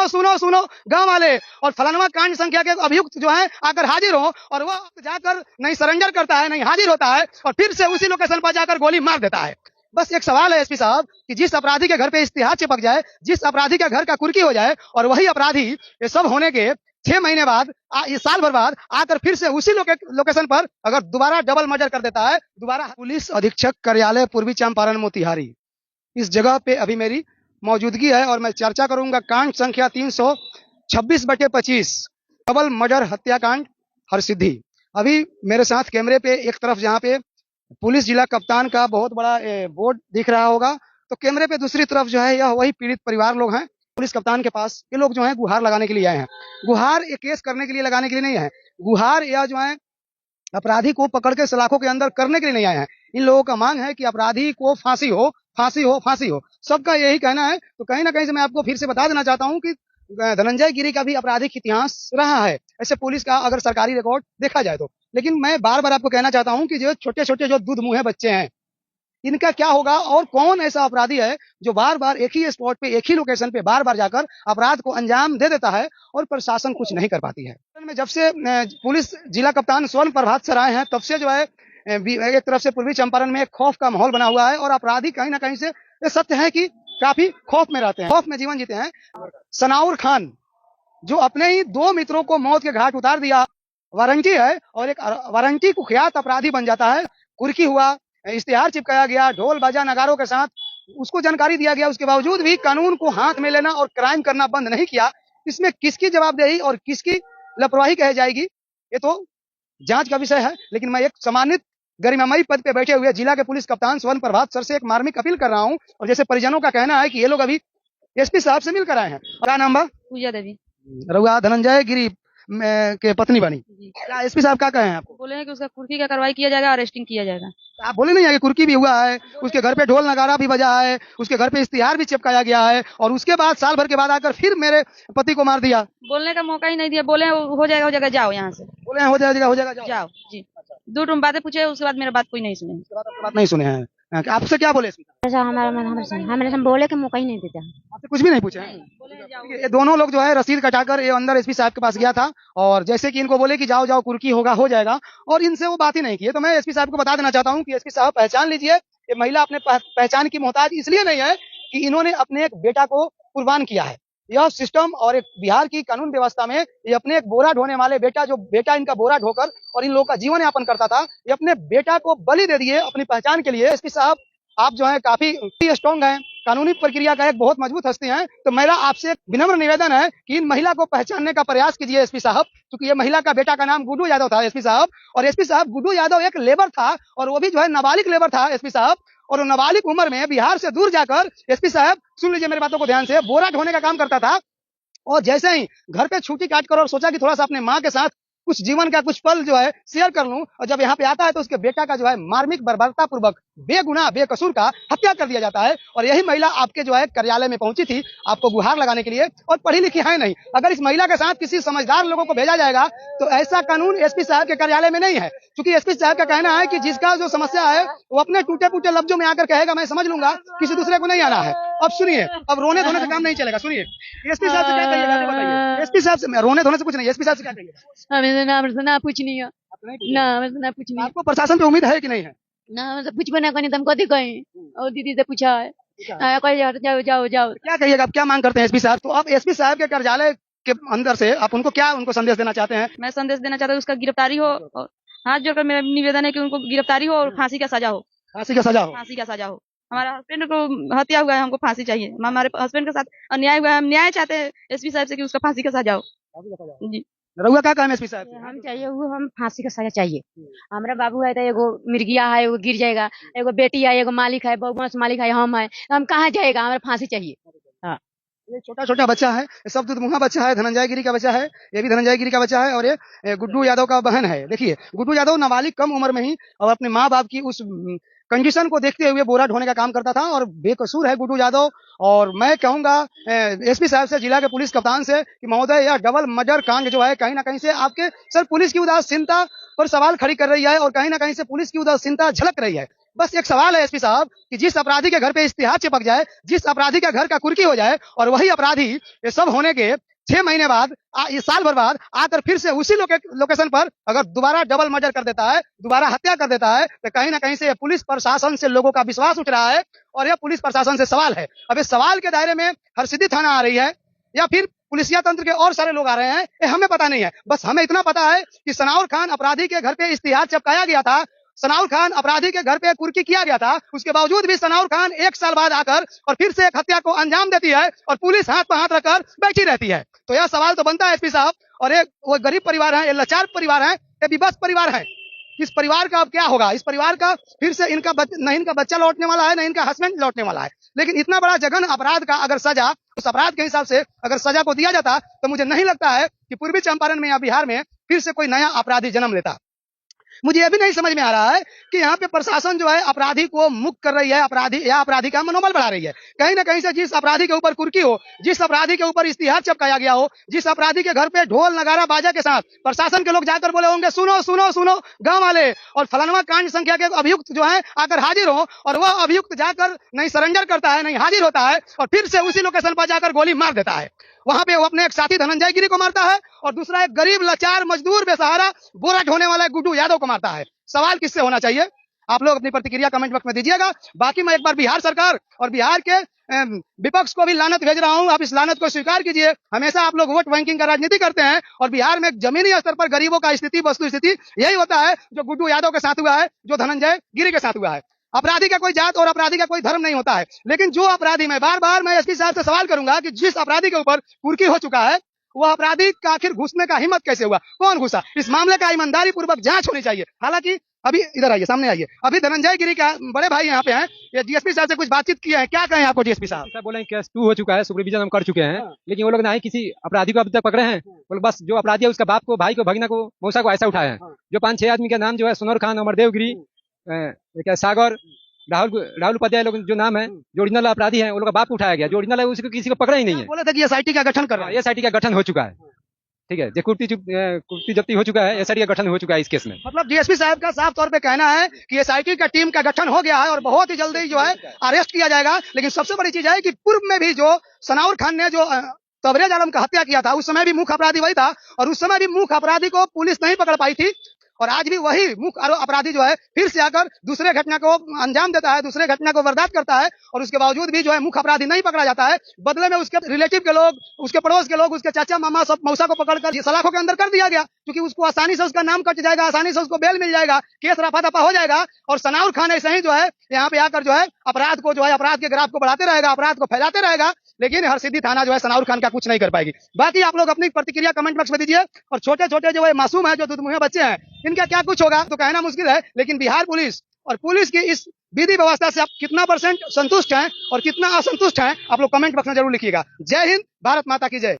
सुनो सुनो सुनो गांव वाले, और फलानवा कांड संख्या के अभियुक्त जो है आकर हाजिर हो, और वो जाकर नहीं सरेंडर करता है, नहीं हाजिर होता है, और फिर से उसी लोकेशन पर जाकर गोली मार देता है। बस एक सवाल है एसपी साहब कि जिस अपराधी के घर पे इश्तिहार चिपक जाए, जिस अपराधी के घर का कुर्की हो जाए, और वही अपराधी ये सब होने के 6 महीने बाद, इस साल भर बाद आकर फिर से उसी लोकेशन पर अगर दोबारा डबल मर्डर कर देता है, दोबारा। पुलिस अधीक्षक कार्यालय पूर्वी चंपारण मोतिहारी, इस जगह पे अभी मेरी मौजूदगी है और मैं चर्चा करूंगा कांड संख्या 326/25 डबल मर्डर हत्याकांड हरसिद्धि। अभी मेरे साथ कैमरे पे एक तरफ जहां पे पुलिस जिला कप्तान का बहुत बड़ा बोर्ड दिख रहा होगा, तो कैमरे पे दूसरी तरफ जो है यह वही पीड़ित परिवार लोग हैं। पुलिस कप्तान के पास ये लोग जो है गुहार लगाने के लिए आए हैं। गुहार एक केस करने के लिए लगाने के लिए नहीं है, गुहार यह जो है अपराधी को पकड़ के सलाखों के अंदर करने के लिए नहीं आए हैं। इन लोगों का मांग है कि अपराधी को फांसी हो, फांसी हो, फांसी हो, सबका यही कहना है। तो कहीं ना कहीं से मैं आपको फिर से बता देना चाहता हूँ कि धनंजय गिरी का भी आपराधिक इतिहास रहा है, ऐसे पुलिस का अगर सरकारी रिकॉर्ड देखा जाए तो। लेकिन मैं बार बार आपको कहना चाहता हूं कि जो छोटे छोटे जो दूध मुंहे बच्चे हैं, इनका क्या होगा, और कौन ऐसा अपराधी है जो बार बार एक ही स्पॉट पे, एक ही लोकेशन पे बार बार जाकर अपराध को अंजाम दे देता है और प्रशासन कुछ नहीं कर पाती है। जब से पुलिस जिला कप्तान स्वर्ण प्रभात सर आए हैं, तब से जो है एक तरफ से पूर्वी चंपारण में एक खौफ का माहौल बना हुआ है, और अपराधी कहीं ना कहीं से, ये सत्य है कि काफी खौफ में रहते हैं, खौफ में जीवन जीते हैं। सनाउर खान जो अपने ही 2 मित्रों को मौत के घाट उतार दिया, वारंटी है, और एक वारंटी कुख्यात अपराधी बन जाता है। कुर्की हुआ, इश्तिहार चिपकाया गया ढोल बाजा नगारों के साथ, उसको जानकारी दिया गया, उसके बावजूद भी कानून को हाथ में लेना और क्राइम करना बंद नहीं किया। इसमें किसकी जवाबदेही और किसकी लापरवाही कही जाएगी, ये तो जांच का विषय है। लेकिन मैं एक सम्मानित गरिमामयी पद पे बैठे हुए जिला के पुलिस कप्तान स्वर्ण प्रभात सर से एक मार्मिक अपील कर रहा हूँ, और जैसे परिजनों का कहना है कि ये लोग अभी एसपी साहब से मिलकर आए हैं। क्या नाम बा? पूजा देवी। रउआ धनंजय गिरी के पत्नी बनी। क्या एसपी साहब क्या कहे हैं आपको? बोले हैं कि उसका कुर्की का कार्रवाई किया जाएगा, अरेस्टिंग किया जाएगा। आप बोले नहीं है कि कुर्की भी हुआ है, उसके घर पे ढोल नगारा भी बजा है, उसके घर पे इश्तिहार भी चिपकाया गया है, और उसके बाद साल भर के बाद आकर फिर मेरे पति को मार दिया। बोलने का मौका ही नहीं दिया, बोले हो जाएगा, हो जाएगा, जाओ यहाँ से। बोले हो जाएगा, हो जाएगा, जाओ जी। 2 बातें पूछे, उसके बाद मेरा बात कोई नहीं सुने। उसके बाद आपकी बात नहीं सुने हैं। आपसे क्या बोले? हमारे बोले के मौका ही नहीं देता, आपसे कुछ भी नहीं पूछा है। ये दोनों लोग जो है रसीद कटाकर ये अंदर एसपी साहब के पास गया था, और जैसे कि इनको बोले कि जाओ जाओ कुर्की होगा, हो जाएगा, और इनसे वो बात ही नहीं की। तो मैं एसपी साहब को बता देना चाहता हूँ कि एसपी साहब पहचान लीजिए, ये महिला अपने पहचान की मोहताज इसलिए नहीं है कि इन्होंने अपने एक बेटा को कुर्बान किया है। यह सिस्टम और एक बिहार की कानून व्यवस्था में ये अपने एक बोरा ढोने वाले बेटा, जो बेटा इनका बोरा ढोकर और इन लोगों का जीवन यापन करता था, ये अपने बेटा को बलि दे दिए अपनी पहचान के लिए। एसपी साहब आप जो है काफी स्ट्रॉन्ग हैं, कानूनी प्रक्रिया का एक बहुत मजबूत हस्ती हैं, तो मेरा आपसे एक विनम्र निवेदन है कि इन महिला को पहचानने का प्रयास कीजिए एसपी साहब, क्योंकि ये महिला का बेटा का नाम गुड्डू यादव था एसपी साहब, और एसपी साहब गुड्डू यादव एक लेबर था, और वो भी जो है नाबालिग लेबर था एसपी साहब, और नाबालिग उम्र में बिहार से दूर जाकर एसपी साहब, सुन लीजिए मेरी बातों को ध्यान से, बोरा ढोने का काम करता था। और जैसे ही घर पे छुट्टी काट कर और सोचा कि थोड़ा सा अपने माँ के साथ कुछ जीवन का कुछ पल जो है शेयर कर लूं, और जब यहाँ पे आता है तो उसके बेटा का जो है मार्मिक बर्बरता पूर्वक बेगुनाह बेकसूर का हत्या कर दिया जाता है। और यही महिला आपके जो है कार्यालय में पहुंची थी आपको गुहार लगाने के लिए, और पढ़ी लिखी है नहीं। अगर इस महिला के साथ किसी समझदार लोगों को भेजा जाएगा तो ऐसा कानून एसपी साहब के कार्यालय में नहीं है, क्योंकि एसपी साहब का कहना है कि जिसका जो समस्या है वो अपने टूटे फूटे लफ्जों में आकर कहेगा मैं समझ लूंगा, किसी दूसरे को नहीं आना है। अब सुनिए, अब रोने धोने से काम नहीं चलेगा। सुनिए एसपी साहब से क्या कहिएगा, बताइए। एसपी साहब से रोने धोने से कुछ नहीं, एसपी साहब से क्या कहिएगा? कुछ नहीं है ना, कुछ नहीं। आपको प्रशासन पे उम्मीद है कि नहीं है? ना मतलब कुछ बना कहीं, तुमको कहीं और दीदी से पूछा है, जाओ जाओ जाओ। क्या कहिएगा, आप क्या मांग करते हैं एसपी साहब? तो आप एसपी साहब के कार्यालय के अंदर से आप उनको क्या संदेश देना चाहते हैं? मैं संदेश देना चाहता हूँ उसका गिरफ्तारी हो, और हाथ जोड़कर मेरा निवेदन है कि उनको गिरफ्तारी हो और फांसी का सजा हो। फांसी का सजा हो? फांसी का सजा हो। हमारा हस्बैंड को हत्या हुआ है, हमको फांसी चाहिए। हमारे हस्बैंड के साथ अन्याय हुआ है, हम न्याय चाहते हैं एसपी साहब से कि उसका फांसी का सजा हो जी। रउआ क्या काम है एसपी साहब? हम चाहिए वो, हम फांसी का सजा चाहिए। हमारा बाबू है तो एगो मिर्गिया है, एगो गिर जाएगा, एगो बेटी है, एगो मालिक है, बहु मालिक है, हम है, हम कहाँ जाएगा? हमारा फांसी चाहिए। हाँ, ये छोटा छोटा बच्चा है, सब दुधमुहा बच्चा है, धनंजय गिरी का बच्चा है, ये भी धनंजय गिरी का बच्चा है, और ये गुड्डू यादव का बहन है। देखिए गुड्डू यादव नाबालिग कम उम्र में ही और अपने माँ बाप की उस कंडीशन को देखते हुए बोरा ढोने का काम करता था, और बेकसूर है गुड्डू यादव। और मैं कहूंगा एसपी साहब से, जिला के पुलिस कप्तान से, कि महोदय यह डबल मर्डर कांड जो है कहीं ना कहीं से आपके सर पुलिस की उदासीनता पर सवाल खड़ी कर रही है, और कहीं ना कहीं से पुलिस की उदासीनता झलक रही है। बस एक सवाल है एसपी साहब कि जिस अपराधी के घर पे इश्तिहार चिपक जाए, जिस अपराधी का घर का कुर्की हो जाए और वही अपराधी ये सब होने के 6 महीने बाद ये साल भर बाद आकर फिर से उसी लोकेशन पर अगर दोबारा डबल मर्डर कर देता है, दोबारा हत्या कर देता है, तो कहीं ना कहीं से पुलिस प्रशासन से लोगों का विश्वास उठ रहा है और यह पुलिस प्रशासन से सवाल है। अब इस सवाल के दायरे में हरसिद्धि थाना आ रही है या फिर पुलिसिया तंत्र के और सारे लोग आ रहे हैं, ये हमें पता नहीं है। बस हमें इतना पता है कि सनाउर खान अपराधी के घर पे इश्तिहार चिपकाया गया था, सनाउर खान अपराधी के घर पे कुर्की किया गया था, उसके बावजूद भी सनाउर खान 1 साल बाद आकर और फिर से एक हत्या को अंजाम देती है और पुलिस हाथ पर हाथ रखकर बैठी रहती है। तो यह सवाल तो बनता है एसपी साहब। और एक वो गरीब परिवार है, ये लाचार परिवार है, ये विवश परिवार है। इस परिवार का अब क्या होगा? इस परिवार का फिर से न इनका बच्चा लौटने वाला है, न इनका हस्बैंड लौटने वाला है। लेकिन इतना बड़ा जघन्य अपराध का अगर सजा उस अपराध के हिसाब से अगर सजा को दिया जाता तो मुझे नहीं लगता है कि पूर्वी चंपारण में या बिहार में फिर से कोई नया अपराधी जन्म लेता। मुझे यह भी नहीं समझ में आ रहा है कि यहाँ पे प्रशासन जो है अपराधी को मुक्त कर रही है, अपराधी का मनोबल बढ़ा रही है। कहीं ना कहीं से जिस अपराधी के ऊपर कुर्की हो, जिस अपराधी के ऊपर इश्तिहार चिपकाया गया हो, जिस अपराधी के घर पे ढोल नगारा बाजा के साथ प्रशासन के लोग जाकर बोले होंगे सुनो सुनो सुनो गांव वाले, और फलानवा कांड संख्या के अभियुक्त जो है आकर हाजिर हो, और वह अभियुक्त जाकर नहीं सरेंडर करता है, नहीं हाजिर होता है और फिर से उसी लोकेशन पर जाकर गोली मार देता है। वहां पे वो अपने एक साथी धनंजय गिरी को मारता है और दूसरा एक गरीब लाचार मजदूर बेसहारा बोरा ढोने वाला गुड्डू यादव को मारता है। सवाल किससे होना चाहिए? आप लोग अपनी प्रतिक्रिया कमेंट बॉक्स में दीजिएगा। बाकी मैं एक बार बिहार सरकार और बिहार के विपक्ष को भी लानत भेज रहा हूं, आप इस लानत को स्वीकार कीजिए। हमेशा आप लोग वोट बैंकिंग का राजनीति करते हैं और बिहार में जमीनी स्तर पर गरीबों का स्थिति, वस्तु स्थिति यही होता है जो गुड्डू यादव के साथ हुआ है, जो धनंजय गिरी के साथ हुआ है। अपराधी का कोई जात और अपराधी का कोई धर्म नहीं होता है, लेकिन जो अपराधी, मैं बार बार मैं एसपी साहब से सवाल करूंगा कि जिस अपराधी के ऊपर कुर्की हो चुका है वह अपराधी का आखिर घुसने का हिम्मत कैसे हुआ, कौन घुसा? इस मामले का ईमानदारी पूर्वक जांच होनी चाहिए। हालांकि अभी इधर आइए, सामने आइए, अभी धनंजय गिरी का बड़े भाई यहाँ पे हैं, ये डीएसपी साहब से कुछ बातचीत किए हैं, क्या कहें आपको डीएसपी साहब? बोले केस 2 हो चुका है, सुपरविजन हम कर चुके हैं, लेकिन वो लोग ना ही किसी अपराधी को अभी तक पकड़े हैं। वो लोग बस जो अपराधी है उसका बाप को, भाई को, भगना को, मौसा को ऐसा उठाया है। जो 5-6 आदमी का नाम जो है सनौर खान, अमरदेव गिरी, सागर, राहुल उपाध्याय लोग जो नाम है, जो ओरिजिनल अपराधी है, वो लोग का बाप उठाया गया। जो ओरिजिनल है उसको किसी को पकड़ा ही नहीं है। बोले थे कि एसआईटी का गठन कर रहा है, एसआईटी का गठन हो चुका है, ठीक है, जो कुर्ती जब्ती हो चुका है, एसआईटी का गठन हो चुका है इस केस में। मतलब डीएसपी साहब का साफ तौर पे कहना है कि एसआईटी का टीम का गठन हो गया है और बहुत ही जल्दी जो है अरेस्ट किया जाएगा। लेकिन सबसे बड़ी चीज है कि पूर्व में भी जो सनाउर खान ने जो तबरेज आलम का हत्या किया था, उस समय भी मुख्य अपराधी वही था और उस समय भी मुख्य अपराधी को पुलिस नहीं पकड़ पाई थी। और आज भी वही मुख्य अपराधी जो है फिर से आकर दूसरे घटना को अंजाम देता है, दूसरे घटना को वारदात करता है और उसके बावजूद भी जो है मुख्य अपराधी नहीं पकड़ा जाता है। बदले में उसके रिलेटिव के लोग, उसके पड़ोस के लोग, उसके चाचा मामा सब मौसा को पकड़कर सलाखों के अंदर कर दिया गया, क्योंकि उसको आसानी से उसका नाम कट जाएगा, आसानी से उसको बेल मिल जाएगा, केस रफा दफा हो जाएगा। और सनाउर खान ऐसे ही जो है यहाँ पे आकर जो है अपराध को, जो है अपराध के ग्राफ को बढ़ाते रहेगा, अपराध को फैलाते रहेगा, लेकिन हरसिद्धि थाना जो है सनाउर खान का कुछ नहीं कर पाएगी। बाकी आप लोग अपनी प्रतिक्रिया कमेंट बॉक्स में दीजिए। और छोटे छोटे जो है मासूम है, जो दुधमुहे बच्चे हैं, इनका क्या कुछ होगा तो कहना मुश्किल है। लेकिन बिहार पुलिस और पुलिस की इस विधि व्यवस्था से आप कितना % संतुष्ट हैं और कितना असंतुष्ट हैं, आप लोग कमेंट बॉक्स में जरूर लिखिएगा। जय हिंद, भारत माता की जय।